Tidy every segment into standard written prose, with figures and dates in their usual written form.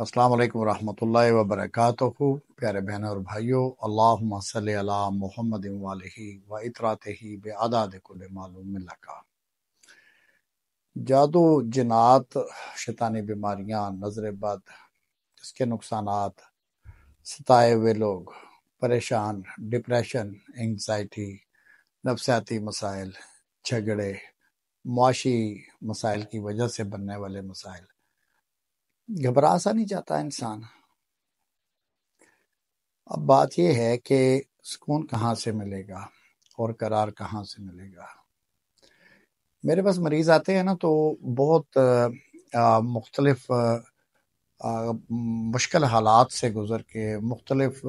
अस्सलाम वालेकुम रहमतुल्लाहि व बरकातुहू। प्यारे बहनों और भाइयों, अल्लाहुम्मा सल्ली अला मुहम्मद व आलिहि व इतरातिही बिअदाद कुल्ल मालूम लका। जादू, जिन्नात, शैतानी बीमारियां, नजर बद, इसके नुकसानात, सताए हुए लोग, परेशान, डिप्रेशन, एंग्जाइटी, नफ्सियाती मसाइल, झगड़े, मुआशी मसाइल की वजह से बनने वाले मसाइल, घबरा सा नहीं जाता इंसान। अब बात यह है कि सुकून कहाँ से मिलेगा और करार कहाँ से मिलेगा। मेरे पास मरीज आते हैं ना, तो बहुत मुख्तलिफ मुश्किल हालात से गुजर के, मुख्तलिफ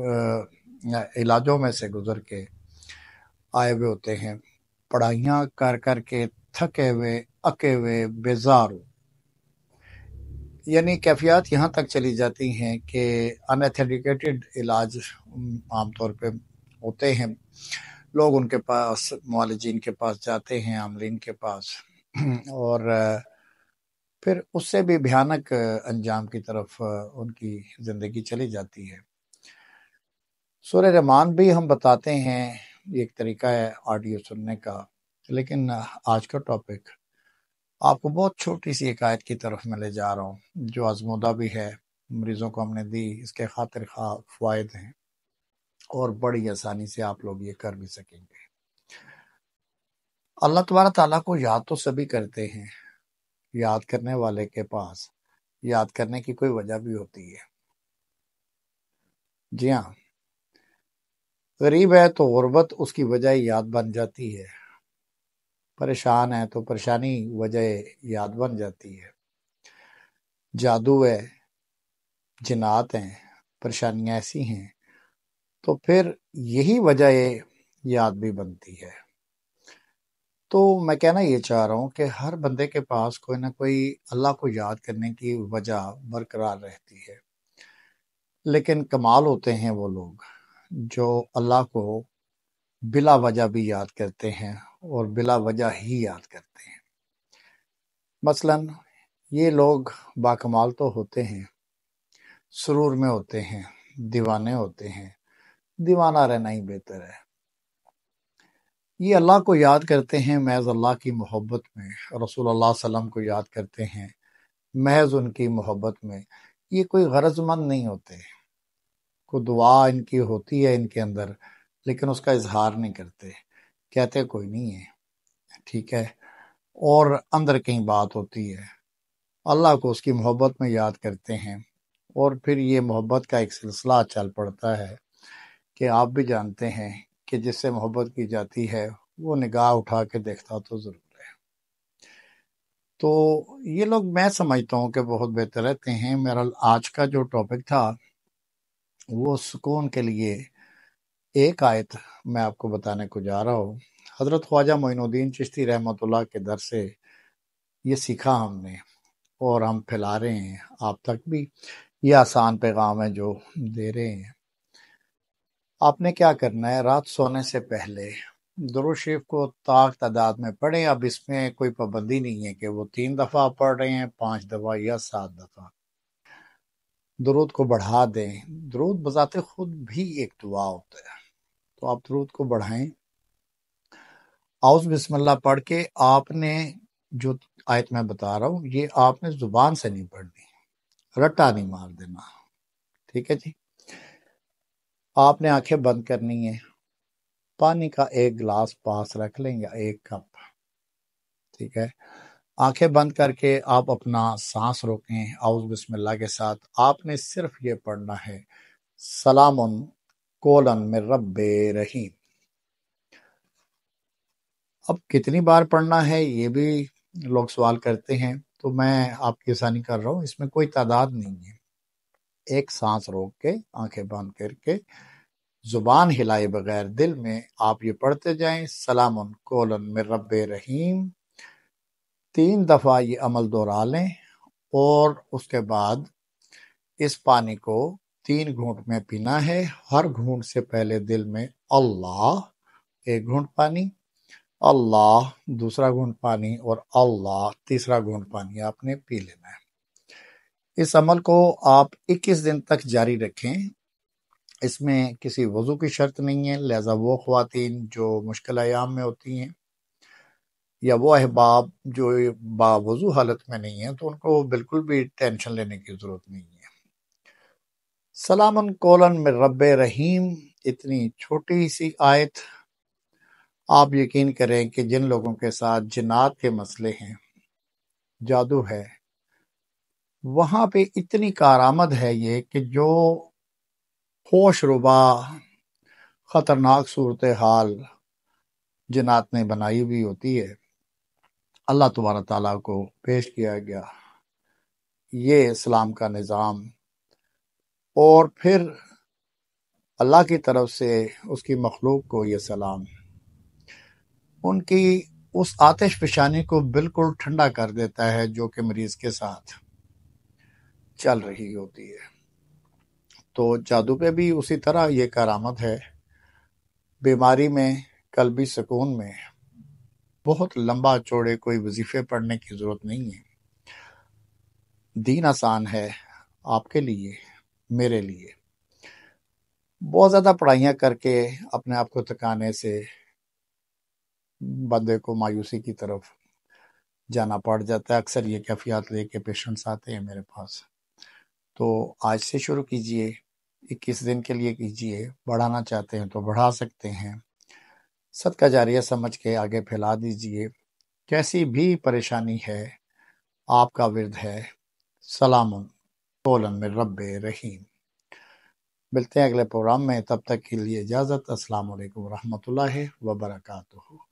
इलाजों में से गुजर के आए हुए होते हैं। पढ़ाइयाँ कर कर के थके हुए, अके हुए, बेजार, यानी कैफियत यहाँ तक चली जाती हैं कि अनएथिकेटेड इलाज आमतौर पे होते हैं। लोग उनके पास, मुआलिजीन के पास जाते हैं, आमलीन के पास, और फिर उससे भी भयानक अंजाम की तरफ उनकी जिंदगी चली जाती है। सूरह रहमान भी हम बताते हैं, ये एक तरीका है ऑडियो सुनने का। लेकिन आज का टॉपिक आपको बहुत छोटी सी एक आयत की तरफ मैं ले जा रहा हूँ, जो आजमूदा भी है, मरीजों को हमने दी, इसके खातिर खा फायद हैं और बड़ी आसानी से आप लोग ये कर भी सकेंगे। अल्लाह तबारक ताला को याद तो सभी करते हैं, याद करने वाले के पास याद करने की कोई वजह भी होती है। जी हाँ, गरीब है तो गुर्बत उसकी वजह याद बन जाती है, परेशान है तो परेशानी वजह याद बन जाती है, जादू है, जिन्नात हैं, परेशानियां ऐसी हैं, तो फिर यही वजह याद भी बनती है। तो मैं कहना ये चाह रहा हूँ कि हर बंदे के पास कोई ना कोई अल्लाह को याद करने की वजह बरकरार रहती है। लेकिन कमाल होते हैं वो लोग जो अल्लाह को बिला वजह भी याद करते हैं और बिला वजह ही याद करते हैं। मसलन ये लोग बाकमाल तो होते हैं, सुरूर में होते हैं, दीवाने होते हैं। दीवाना रहना ही बेहतर है। ये अल्लाह को याद करते हैं महज अल्लाह की मोहब्बत में, रसूलुल्लाह सल्लम को याद करते हैं महज उनकी मोहब्बत में। ये कोई गरजमंद नहीं होते। कोई दुआ इनकी होती है इनके अंदर, लेकिन उसका इजहार नहीं करते, कहते कोई नहीं है, ठीक है, और अंदर कहीं बात होती है। अल्लाह को उसकी मोहब्बत में याद करते हैं और फिर ये मोहब्बत का एक सिलसिला चल पड़ता है कि आप भी जानते हैं कि जिससे मोहब्बत की जाती है वो निगाह उठा के देखता तो जरूर है। तो ये लोग, मैं समझता हूँ कि बहुत बेहतर रहते हैं। मेरा आज का जो टॉपिक था वो सुकून के लिए एक आयत मैं आपको बताने को जा रहा हूँ। हजरत ख्वाजा मोइनुद्दीन चिश्ती रहमतुल्लाह के दर से ये सीखा हमने और हम फैला रहे हैं आप तक भी। ये आसान पैगाम है जो दे रहे हैं। आपने क्या करना है, रात सोने से पहले दुरूद शरीफ को ताक तादाद में पढ़ें। अब इसमें कोई पाबंदी नहीं है कि वो 3 दफा पढ़ रहे हैं, 5 दफा या 7 दफा। दुरूद को बढ़ा दें। दुरूद बजाते खुद भी एक दुआ होता है, तो आप दुरूद को बढ़ाएं। औज़ बिस्मिल्लाह पढ़ के आपने, जो आयत मैं बता रहा हूँ, ये आपने जुबान से नहीं पढ़नी, रट्टा नहीं मार देना, ठीक है जी। आपने आंखें बंद करनी है, पानी का एक गिलास पास रख लें या 1 कप, ठीक है। आंखें बंद करके आप अपना सांस रोकें। औज़ बिस्मिल्लाह के साथ आपने सिर्फ ये पढ़ना है, सलामुन कोलन मिर रब्बे रहीम। अब कितनी बार पढ़ना है ये भी लोग सवाल करते हैं, तो मैं आपकी आसानी कर रहा हूँ, इसमें कोई तादाद नहीं है। एक सांस रोक के, आंखें बंद करके, जुबान हिलाए बगैर दिल में आप ये पढ़ते जाएं, सलामुन कोलन मिर रब्बे रहीम। 3 दफा ये अमल दोहरा लें और उसके बाद इस पानी को 3 घूंट में पीना है। हर घूंट से पहले दिल में अल्लाह, 1 घूंट पानी, अल्लाह दूसरा घूंट पानी, और अल्लाह तीसरा घूंट पानी आपने पी लेना है। اس عمل کو آپ 21 دن تک جاری رکھیں۔ اس میں کسی وضو کی شرط نہیں ہے، لہذا وہ خواتین جو مشکل ایام میں ہوتی ہیں یا وہ احباب جو باوضو حالت میں نہیں ہیں تو ان کو بالکل بھی ٹینشن لینے کی ضرورت نہیں ہے۔ سلام قولاً من رب رحیم، اتنی چھوٹی سی آیت، آپ یقین کریں کہ جن لوگوں کے ساتھ جنات کے مسئلے ہیں، جادو ہے، وہاں پہ اتنی کارآمد ہے یہ کہ جو ہوش ربا خطرناک صورتحال جنات نے بنائی ہوئی ہوتی ہے، اللہ تبارک تعالیٰ کو پیش کیا گیا یہ اسلام کا نظام، اور پھر اللہ کی طرف سے اس کی مخلوق کو یہ سلام، ان کی اس آتش فشانی کو بالکل ٹھنڈا کر دیتا ہے جو کہ مریض کے ساتھ چل رہی ہوتی ہے۔ تو جادو پہ بھی اسی طرح یہ کرامت ہے، بیماری میں، قلبی سکون میں بہت لمبا چوڑے کوئی وظیفے پڑھنے کی ضرورت نہیں ہے۔ دین آسان ہے آپ کے لیے، میرے لیے۔ بہت زیادہ پڑھائیاں کر کے اپنے آپ کو تکانے سے بندے کو مایوسی کی طرف جانا پڑ جاتا ہے۔ اکثر یہ کیفیات لے کے پیشنٹس آتے ہیں میرے پاس۔ تو آج سے شروع کیجئے، 21 دن کے لیے کیجئے، بڑھانا چاہتے ہیں تو بڑھا سکتے ہیں، صدقہ جاریہ سمجھ کے آگے پھیلا دیجئے۔ کیسی بھی پریشانی ہے، آپ کا ورد ہے سلام قولاً من رب رحیم۔ ملتے ہیں اگلے پروگرام میں، تب تک کے لیے اجازت۔ السلام علیکم ورحمۃ اللہ وبرکاتہ۔